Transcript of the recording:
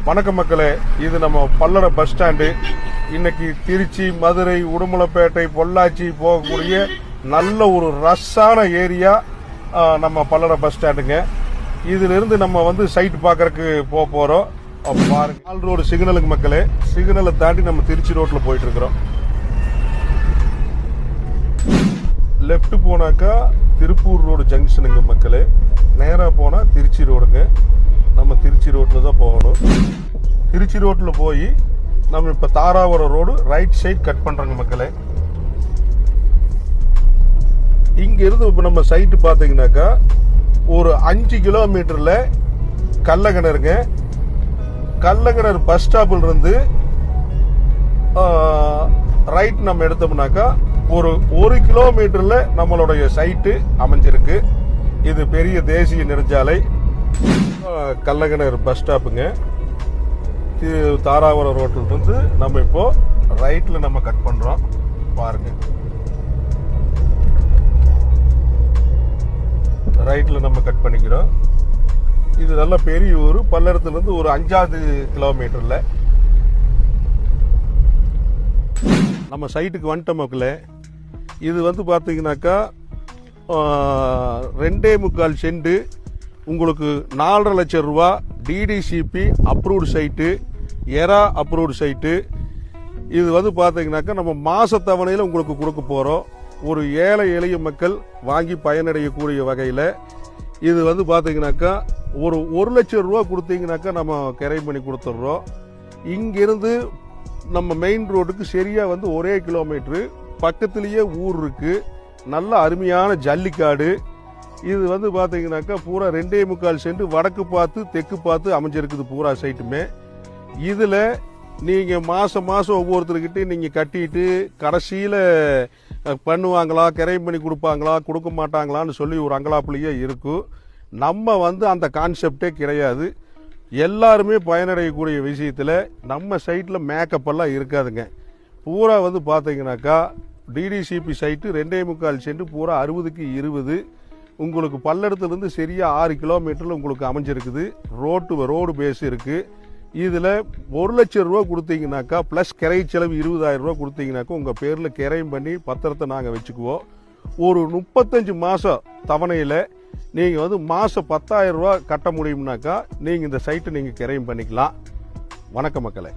வணக்கம் மக்களே, இது நம்ம பல்லட பஸ் ஸ்டாண்டு. இன்னைக்கு திருச்சி, மதுரை, உடுமலைப்பேட்டை, பொள்ளாச்சி போகக்கூடிய நல்ல ஒரு ரஷ்ஷான ஏரியா நம்ம பல்லட பஸ் ஸ்டாண்டுங்க. இதுல இருந்து நம்ம சைட் பாக்கறதுக்கு போறோம். பாருங்க, ஆல் ரோடு சிக்னலுக்கு மக்களே, சிக்னலை தாண்டி நம்ம திருச்சி ரோட்ல போயிட்டு இருக்கிறோம். லெப்ட் போனாக்கா திருப்பூர் ரோடு ஜங்ஷனுங்க மக்களே, நேரா போனா திருச்சி ரோடுங்க. நம்ம திருச்சி ரோட்ல தான் போகணும். திருச்சி ரோட்ல போய் நம்ம இப்ப Dharapuram road right side cut பண்றோங்க மக்களே. இங்க இருந்து இப்ப நம்ம சைட்டு பாத்தீங்கன்னாக்கா ஒரு 5 கிலோமீட்டர்ல கள்ளக்கிணறுங்க. கள்ளக்கிணறு பஸ் ஸ்டாப்ல இருந்து ரைட் நம்ம எடுத்தோம்னாக்கா ஒரு 1 கிலோமீட்டர்ல நம்மளுடைய சைட்டு அமைஞ்சிருக்கு. இது பெரிய தேசிய நெடுஞ்சாலை. கள்ளக்கிணறு பஸ் ஸ்டாப்புங்க. தாராபுரம் ரோட்ல இருந்து நம்ம இப்போ ரைட்ல நம்ம கட் பண்றோம். பாருங்க, ரைட்ல நம்ம கட் பண்ணிக்கிறோம். இது நல்ல பெரிய ஊர். பல்லடத்துல இருந்து ஒரு 5வது கிலோமீட்டர்ல நம்ம சைட்டுக்கு வந்துட்டோம் மக்களே. இது பாத்தீங்கன்னாக்கா 2.25 சென்ட், உங்களுக்கு 4.5 லட்சம் ரூபா, டிடிசிபி அப்ரூவ்டு சைட்டு, எரா அப்ரூவ்டு சைட்டு. இது பாத்தீங்கன்னாக்கா நம்ம மாச தவணையில் உங்களுக்கு கொடுக்க போறோம். ஒரு ஏழை எளிய மக்கள் வாங்கி பயனடையக்கூடிய வகையில் இது பாத்தீங்கன்னாக்கா ஒரு 1 லட்சம் ரூபா கொடுத்தீங்கன்னாக்கா நம்ம கிரை பண்ணி கொடுத்துட்றோம். இங்கிருந்து நம்ம மெயின் ரோடுக்கு சரியா ஒரே கிலோமீட்டரு பக்கத்திலேயே ஊர் இருக்கு. நல்ல அருமையான ஜல்லிக்காடு. இது பாத்தீங்கன்னாக்கா பூரா 2.25 சென்ட் வடக்கு பார்த்து தெற்கு பார்த்து அமைஞ்சிருக்குது பூரா சைட்டுமே. இதுல நீங்க மாசம் ஒவ்வொருத்தருக்கிட்டையும் நீங்க கட்டிட்டு கடைசியில பண்ணுவாங்களா, கிரை பண்ணி கொடுப்பாங்களா, கொடுக்க மாட்டாங்களான்னு சொல்லி ஒரு அங்கலாப்புலயே இருக்கும். நம்ம அந்த கான்செப்டே கிடையாது. எல்லாருமே பயனடையக்கூடிய விஷயத்துல நம்ம சைட்ல மேக்கப் எல்லாம் இருக்காதுங்க. பூரா பாத்தீங்கன்னாக்கா டிடிசிபி சைட்டு 2.25 சென்ட் பூரா 60க்கு 20. உங்களுக்கு பல்லடத்திலிருந்து சரியா 6 கிலோமீட்டர்ல உங்களுக்கு அமைஞ்சிருக்குது. ரோடு பேஸ் இருக்கு. இதுல 1 லட்சம் ரூபா கொடுத்தீங்கன்னாக்கா பிளஸ் கிரை செலவு 20,000 ரூபா கொடுத்தீங்கன்னாக்கா உங்க பேர்ல கிரையும் பண்ணி பத்திரத்தை நாங்க வச்சுக்குவோம். ஒரு 35 மாசம் தவணையில நீங்க மாசம் 10,000 ரூபா கட்ட முடியும்னாக்கா நீங்க இந்த சைட்டை நீங்க கிரையும் பண்ணிக்கலாம். வணக்கம் மக்களே.